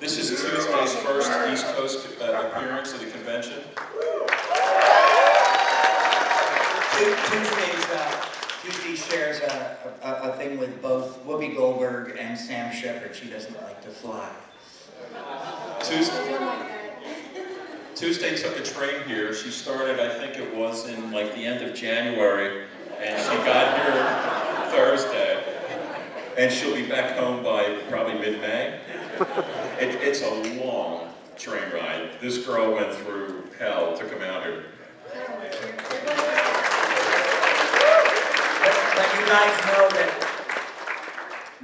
This is Tuesday's first East Coast appearance at the convention. Tuesday shares a thing with both Whoopi Goldberg and Sam Shepard. She doesn't like to fly. Tuesday took a train here. She started, I think it was in like the end of January, and she got here Thursday. And she'll be back home by probably mid-May. It's a long train ride. This girl went through hell to come out here. But you guys know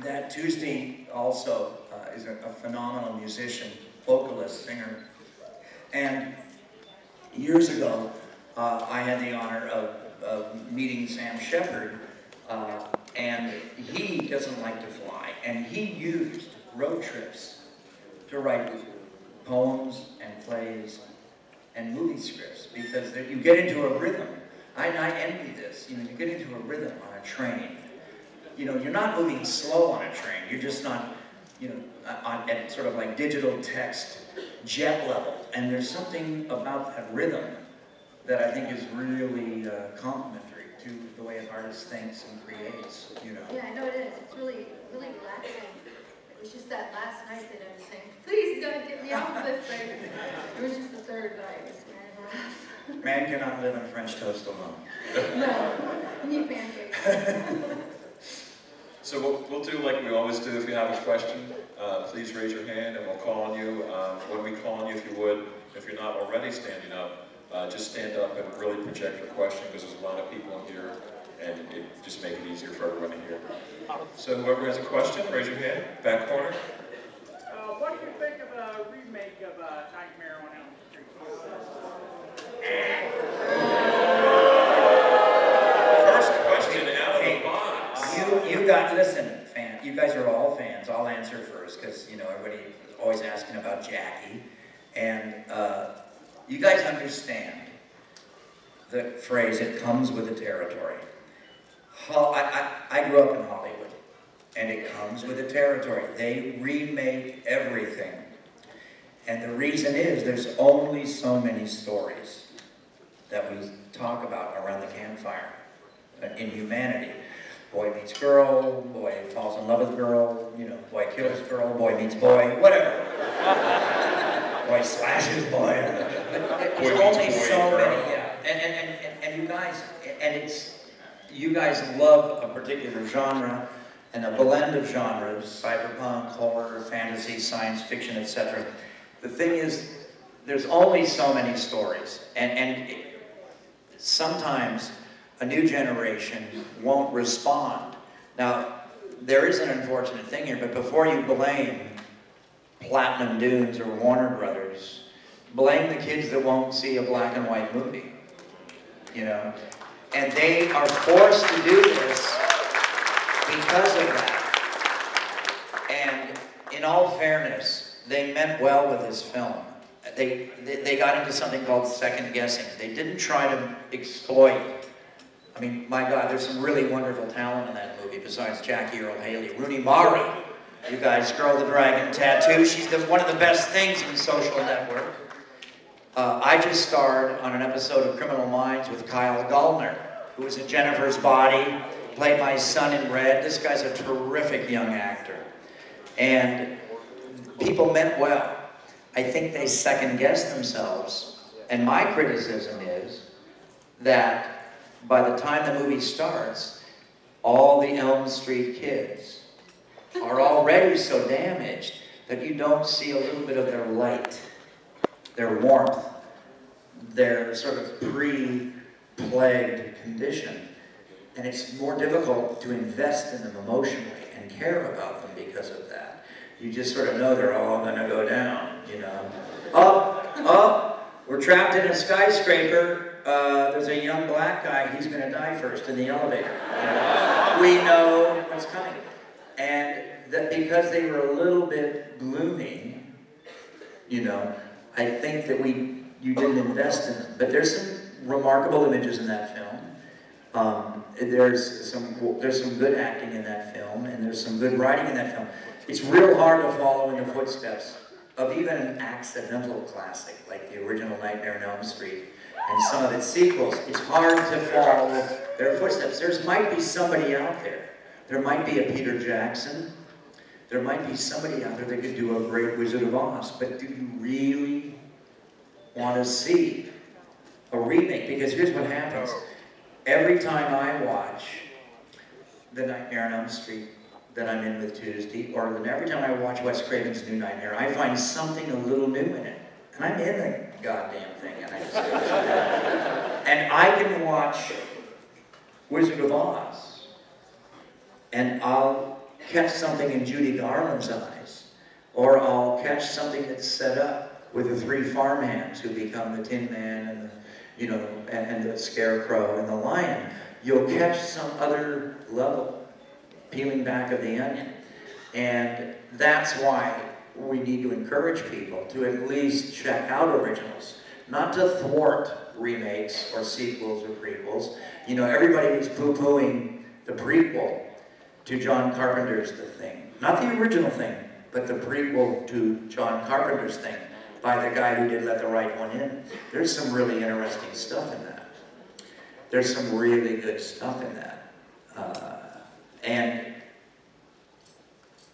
that Tuesday also is a phenomenal musician, vocalist, singer. And years ago, I had the honor of meeting Sam Shepard, and he doesn't like to fly, and he used road trips to write poems and plays and movie scripts, because you get into a rhythm. I envy this. You know, you get into a rhythm on a train. You know, you're not moving slow on a train. You're just not, you know, at sort of like digital text jet level. And there's something about that rhythm that I think is really complimentary to the way an artist thinks and creates. You know. Yeah, I know it is. It's really, really relaxing. It was just that last night that I was saying, please don't get me off this thing. It was just the third night. It was kind of rough. Man cannot live on French toast alone. No, you need pancakes. So we'll do like we always do. If you have a question, please raise your hand and we'll call on you. When we call on you, if you would, if you're not already standing up, just stand up and really project your question, because there's a lot of people in here, and it just makes it easier for everyone to hear. So whoever has a question, raise your hand. Back corner. What do you think of a remake of Nightmare on Elm Street? First question out of the box. You got, listen, fan. You guys are all fans. I'll answer first, because, you know, everybody is always asking about Jackie. And you guys understand the phrase, it comes with the territory. I grew up in Hollywood, and it comes with the territory. They remake everything. And the reason is there's only so many stories that we talk about around the campfire in humanity. Boy meets girl, boy falls in love with girl, you know, boy kills girl, boy meets boy, whatever. Boy slashes boy. There's only so many, yeah. And you guys, and it's, you guys love a particular genre and a blend of genres, cyberpunk, horror, fantasy, science fiction, etc. The thing is, there's only so many stories, and sometimes a new generation won't respond. Now, there is an unfortunate thing here, but before you blame Platinum Dunes or Warner Brothers, blame the kids that won't see a black and white movie, you know? And they are forced to do this because of that. And in all fairness, they meant well with this film. They got into something called second guessing. They didn't try to exploit. I mean, my God, there's some really wonderful talent in that movie besides Jackie Earle Haley. Rooney Mara, you guys, Girl the Dragon Tattoo. She's one of the best things in Social Network. I just starred on an episode of Criminal Minds with Kyle Gallner, who was in Jennifer's Body, played my son in Red. This guy's a terrific young actor. And people meant well. I think they second-guessed themselves. And my criticism is that by the time the movie starts, all the Elm Street kids are already so damaged that you don't see a little bit of their light, their warmth, their sort of pre-plagued condition. And it's more difficult to invest in them emotionally and care about them because of that. You just sort of know they're all gonna go down, you know. Oh, we're trapped in a skyscraper. There's a young black guy, he's gonna die first in the elevator. You know? We know what's coming. And that because they were a little bit gloomy, you know, I think that you didn't invest in them. But there's some remarkable images in that film. There's some good acting in that film, and there's some good writing in that film. It's real hard to follow in the footsteps of even an accidental classic, like the original Nightmare on Elm Street, and some of its sequels, it's hard to follow their footsteps. There might be somebody out there. There might be a Peter Jackson. There might be somebody out there that could do a great Wizard of Oz, but do you really want to see a remake? Because here's what happens. Every time I watch The Nightmare on Elm Street that I'm in with Tuesday, or every time I watch Wes Craven's New Nightmare, I find something a little new in it. And I'm in the goddamn thing, and I just and I can watch Wizard of Oz, and I'll catch something in Judy Garland's eyes, or I'll catch something that's set up with the three farmhands who become the Tin Man and the, you know, and the Scarecrow and the Lion. You'll catch some other level peeling back of the onion, and that's why we need to encourage people to at least check out originals, not to thwart remakes or sequels or prequels. You know, everybody was poo-pooing the prequel to John Carpenter's The Thing. Not the original Thing, but the prequel to John Carpenter's Thing by the guy who did Let the Right One In. There's some really interesting stuff in that. There's some really good stuff in that.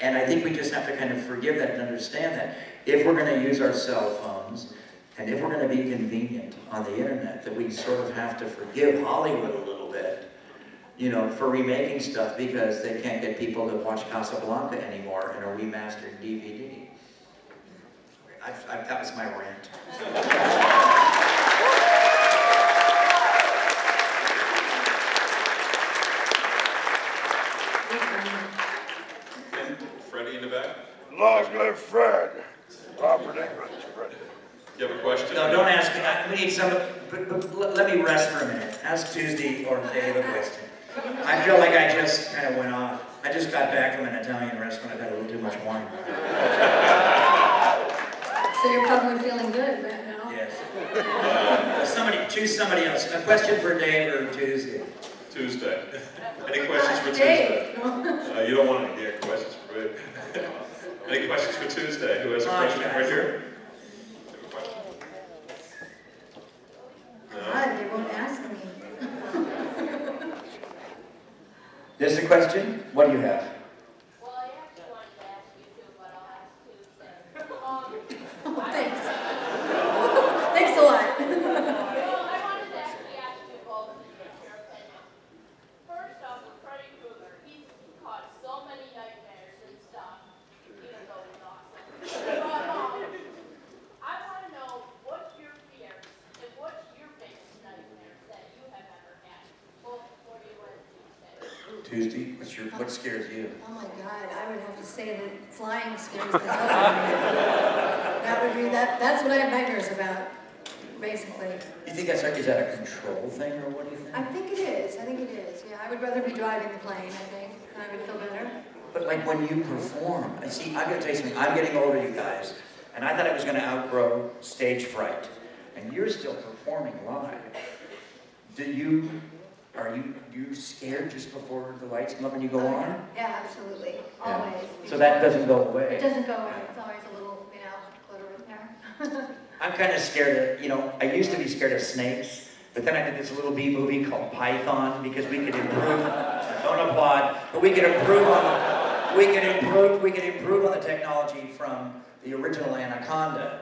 And I think we just have to kind of forgive that and understand that if we're going to use our cell phones and if we're going to be convenient on the internet, that we sort of have to forgive Hollywood a little bit, you know, for remaking stuff because they can't get people to watch Casablanca anymore in a remastered DVD. That was my rant. Freddie in the back? Long live Fred. Robert Englund, Fred. You have a question? No, don't ask me. We need some, but let me rest for a minute. Ask Tuesday or Dave a question. I feel like I just kind of went off. I just got back from an Italian restaurant. I've had a little too much wine. So you're probably feeling good right now. Yes. Choose somebody else. A question for Dave or Tuesday? Tuesday. Any questions for Dave. Tuesday? You don't want to get questions for me. Any questions for Tuesday? Who has a question right here? God, they won't ask me. There's a question? What do you have? Well, I actually wanted to ask you too, but I'll ask Tuesday. Thanks. Thanks a lot. Well, I wanted to actually ask you both to get your opinion. First off, with Freddy Krueger, he caused so many nightmares and stuff, even though he's awesome. But I want to know what's your fear and what's your biggest nightmare that you have ever had, both before you went Tuesday. Tuesday, what scares you? Oh my God, I would have to say that flying scares the hell out of me. That would be that's what I have nightmares about, basically. You think is that a control thing, or what do you think? I think it is. I think it is. Yeah, I would rather be driving the plane. I think I would feel better. But like when you perform, I see. I'm gonna tell you something. I'm getting older, you guys, and I thought I was gonna outgrow stage fright, and you're still performing live. Are you scared just before the lights come up and you go on? Yeah, absolutely. Yeah. Always. So that doesn't go away. It doesn't go away. It's always a little, glitter in there. I'm kind of scared of, I used to be scared of snakes, but then I did this little B movie called Python because we could improve, don't applaud, but we could improve on the technology from the original Anaconda,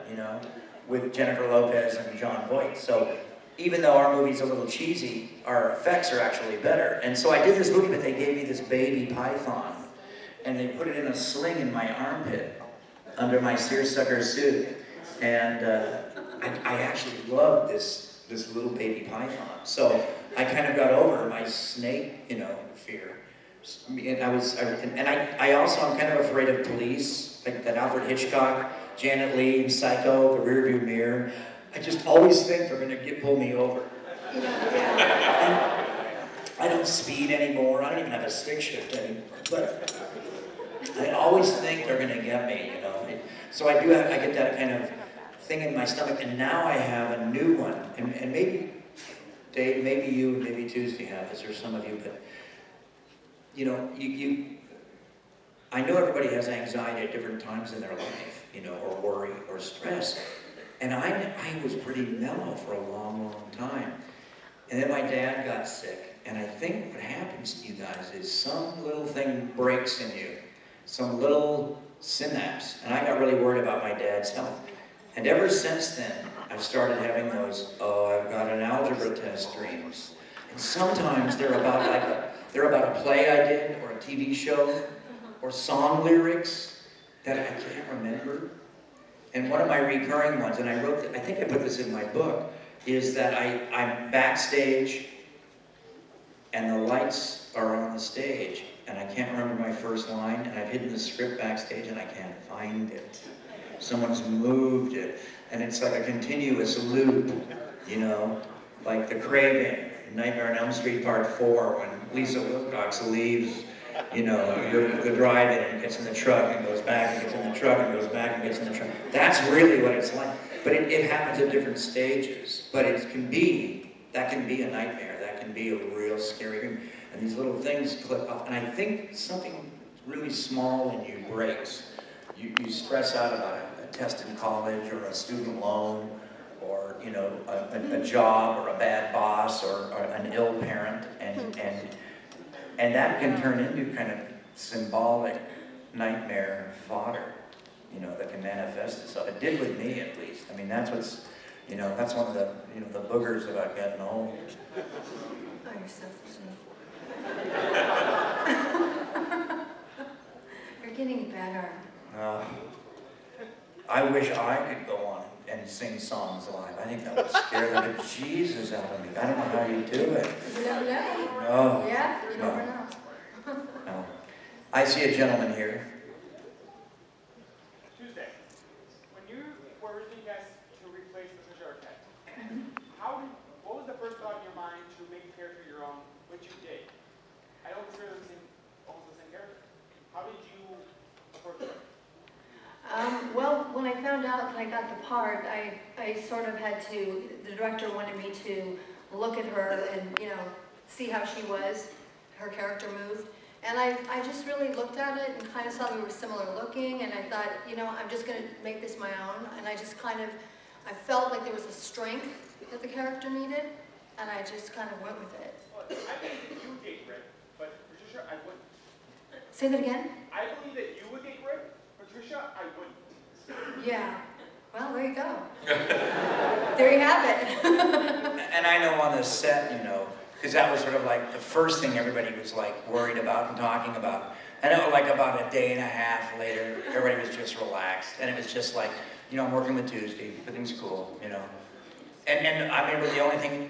with Jennifer Lopez and John Voight. So even though our movie's a little cheesy, our effects are actually better. And so I did this movie, but they gave me this baby python, and they put it in a sling in my armpit under my seersucker suit. And I actually loved this little baby python. So I kind of got over my snake, fear. And I also am kind of afraid of police, like that Alfred Hitchcock, Janet Leigh, Psycho, The Rearview Mirror. I just always think they're going to pull me over. And I don't speed anymore. I don't even have a stick shift anymore. But I always think they're going to get me, So I get that kind of thing in my stomach. And now I have a new one. And maybe, Dave, maybe you, maybe Tuesday have this, or some of you, but, I know everybody has anxiety at different times in their life, or worry. stress. And I was pretty mellow for a long, long time. And then my dad got sick. And I think what happens to you guys is some little thing breaks in you. Some little synapse. And I got really worried about my dad's health. And ever since then, I started having those, oh, I've got an algebra test dreams. And sometimes they're about a play I did, or a TV show, or song lyrics that I can't remember. And one of my recurring ones, and I think I put this in my book, is that I'm backstage and the lights are on the stage and I can't remember my first line and I've hidden the script backstage and I can't find it. Someone's moved it. And it's like a continuous loop, you know, like the craving, Nightmare on Elm Street Part 4, when Lisa Wilcox leaves, you know, the drive-in and gets in the truck and goes back and gets in the truck and goes back and gets in the truck. That's really what it's like. But it happens at different stages. But that can be a nightmare. That can be a real scary dream. And these little things clip off. And I think something really small in you breaks. You stress out about a test in college or a student loan or, you know, a job or a bad boss or an ill parent. And that can turn into kind of symbolic nightmare fodder, you know, that can manifest itself. It did with me, at least. I mean, that's what's, you know, that's one of the, you know, the boogers about getting old. Oh, you're so funny. You're getting better. I wish I could go on and sing songs live. I think that would scare the Jesus out of me. I don't know how you do it. You never know. No. Yeah, you never know. No. I see a gentleman here. Tuesday, when you were originally asked to replace Patricia Arquette, what was the first thought in your mind to make the character your own, which you did? I don't consider them almost the same character. How did you approach it? Well, when I found out that I got the part, I sort of had to, the director wanted me to look at her and, you know, see how she was, her character moved. And I just really looked at it and kind of saw we were similar looking, and I thought, you know, I'm just going to make this my own. And I just kind of, I felt like there was a strength that the character needed, and I just kind of went with it. Well, I think you would get Rick, but Patricia, I wouldn't. Say that again? I believe that you would get Rick, Patricia, I wouldn't. Yeah. Well, there you go. There you have it. And I know on the set, you know, because that was sort of like the first thing everybody was like worried about and talking about. And it was like about a day and a half later, everybody was just relaxed. And it was just like, you know, I'm working with Tuesday, everything's cool, you know. And I remember the only thing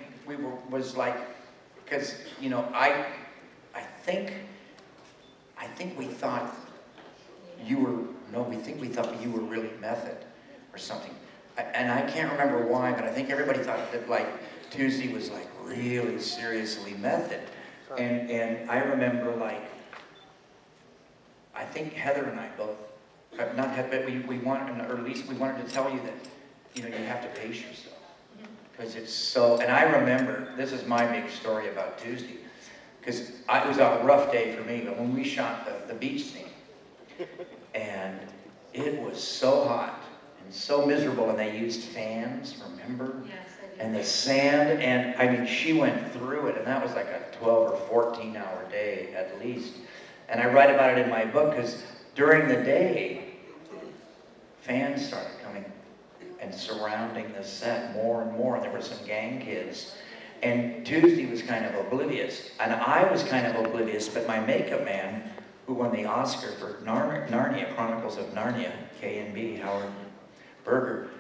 was like, because, you know, I think we thought you were, we thought you were really method or something. And I can't remember why, but I think everybody thought that like Tuesday was like really seriously method. And I remember like, I think Heather and I both, not Heather, but we wanted, or at least we wanted to tell you that, you know, you have to pace yourself. Because it's so, and I remember, this is my big story about Tuesday, because it was a rough day for me, but when we shot the beach scene, and it was so hot and so miserable, and they used fans, remember? Yes, I did. And the sand, and I mean, she went through it, and that was like a 12 or 14-hour day at least. And I write about it in my book, because during the day, fans started coming and surrounding the set more and more, and there were some gang kids. And Tuesday was kind of oblivious, and I was kind of oblivious, but my makeup man, who won the Oscar for Narnia, Chronicles of Narnia, K&B, Howard Berger,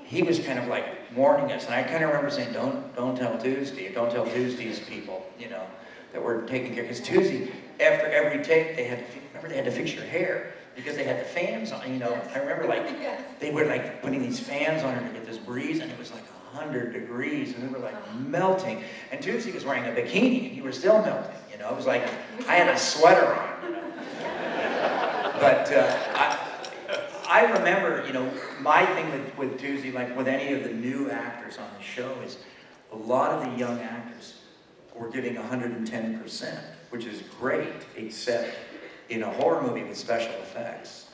he was kind of like warning us, and I kind of remember saying, don't tell Tuesday, don't tell Tuesday's people, you know, that we're taking care, because Tuesday, after every take, they had to fix your hair, because they had the fans on, you know. Yes. I remember like, they were like putting these fans on her to get this breeze, and it was like 100 degrees, and we were like melting, and Tuesday was wearing a bikini, and you were still melting, you know. It was like, I had a sweater on, you know. But I remember, you know, my thing with Tuesday, like with any of the new actors on the show, is a lot of the young actors were giving 110%, which is great, except in a horror movie with special effects,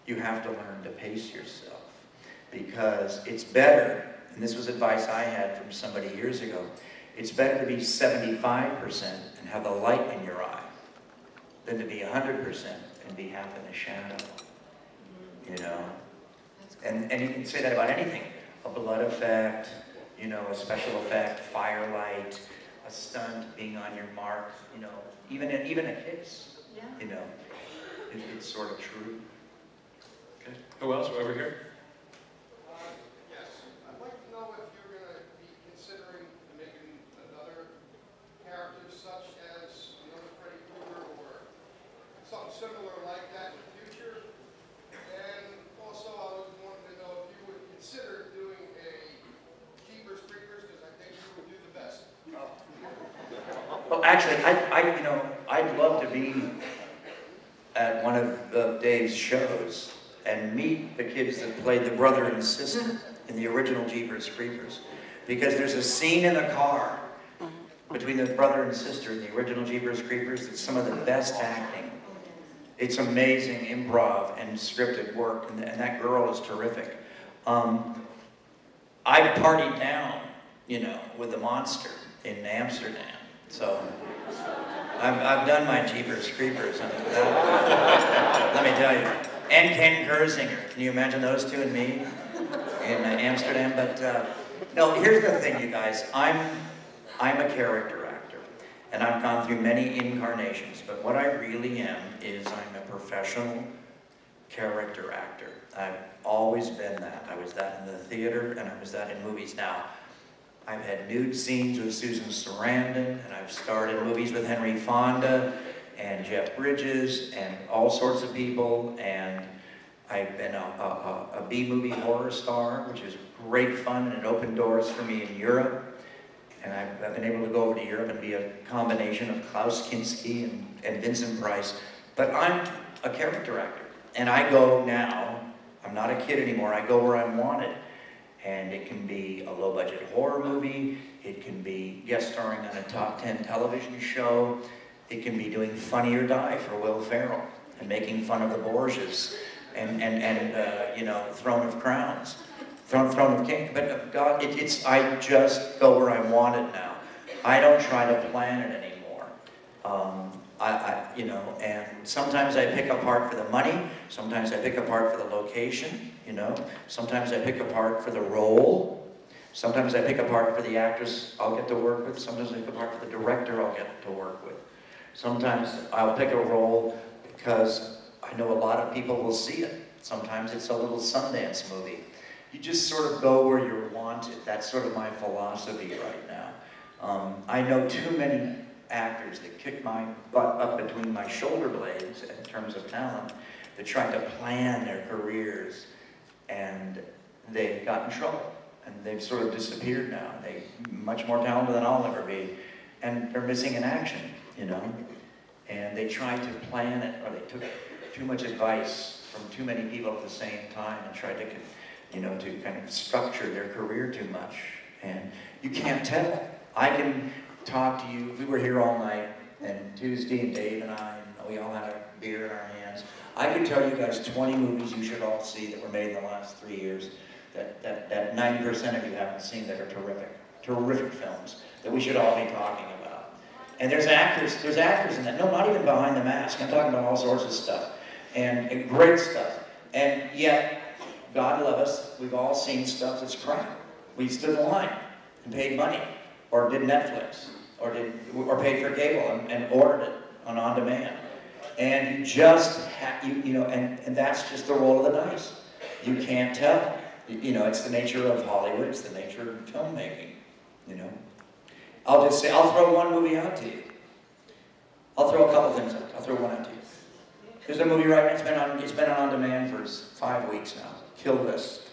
you have to learn to pace yourself. because it's better, and this was advice I had from somebody years ago, it's better to be 75% and have the light in your eye than to be 100% and be half in the shadow, you know? And you can say that about anything. A blood effect, you know, a special effect, firelight, a stunt, being on your mark, you know, even a kiss, Yeah. you know, it's sort of true. Okay. Who else? Over here? Yes, I'd like to know if you're going to be considering making another character such as another Freddy Krueger or something similar like that in the future. And also, I was wanting to know if you would consider doing a Jeepers Creepers, because I think you would do the best. Well, actually, you know, I'd love to be at one of Dave's shows and meet the kids that played the brother and sister in the original Jeepers Creepers. Because there's a scene in the car between the brother and sister in the original Jeepers Creepers that's some of the best acting. It's amazing improv and scripted work, and that girl is terrific. I partied down, you know, with the monster in Amsterdam. So I've done my Jeepers Creepers. Let me tell you. And Ken Kersinger. Can you imagine those two and me in Amsterdam? But no, here's the thing, you guys. I'm a character actor, and I've gone through many incarnations. But what I really am is I'm a professional character actor. I've always been that. I was that in the theater, and I was that in movies. Now, I've had nude scenes with Susan Sarandon, and I've starred in movies with Henry Fonda and Jeff Bridges and all sorts of people, and I've been a B-movie horror star, which is great fun, and it opened doors for me in Europe. And I've been able to go over to Europe and be a combination of Klaus Kinski and Vincent Price. But I'm a character actor, and I go now, I'm not a kid anymore, I go where I'm wanted. And it can be a low-budget horror movie, it can be guest starring on a top 10 television show, it can be doing Funny or Die for Will Ferrell, and making fun of the Borgias, and you know, Throne of Crowns, Throne of Kings. But God, I just go where I'm wanted now. I don't try to plan it anymore. You know, and sometimes I pick a part for the money, sometimes I pick a part for the location, you know, sometimes I pick a part for the role, sometimes I pick a part for the actress I'll get to work with, sometimes I pick a part for the director I'll get to work with. Sometimes I'll pick a role because I know a lot of people will see it. Sometimes it's a little Sundance movie. You just sort of go where you're wanted. That's sort of my philosophy right now. I know too many actors that kick my butt up between my shoulder blades in terms of talent, that try to plan their careers, and they got in trouble, and they've sort of disappeared now. They're much more talented than I'll ever be, and they're missing in action, you know? And they tried to plan it, or they took too much advice from too many people at the same time and tried to, you know, to kind of structure their career too much. And you can't tell. I can talk to you, we were here all night, and Tuesday, and Dave and I, and we all had a beer in our hands. I could tell you guys 20 movies you should all see that were made in the last 3 years that 90% of you haven't seen, that are terrific. Terrific films that we should all be talking about. And there's actors in that, no, not even behind the mask, I'm talking about all sorts of stuff, and great stuff. And yet, God love us, we've all seen stuff that's crap. We stood in line and paid money, or did Netflix, or paid for cable and ordered it on demand. And you just you know, and that's just the roll of the dice. You can't tell. You know, it's the nature of Hollywood, it's the nature of filmmaking, you know. I'll just say, I'll throw one movie out to you. I'll throw a couple things out. I'll throw one out to you. There's a movie right now, it's been on demand for 5 weeks now. Kill List.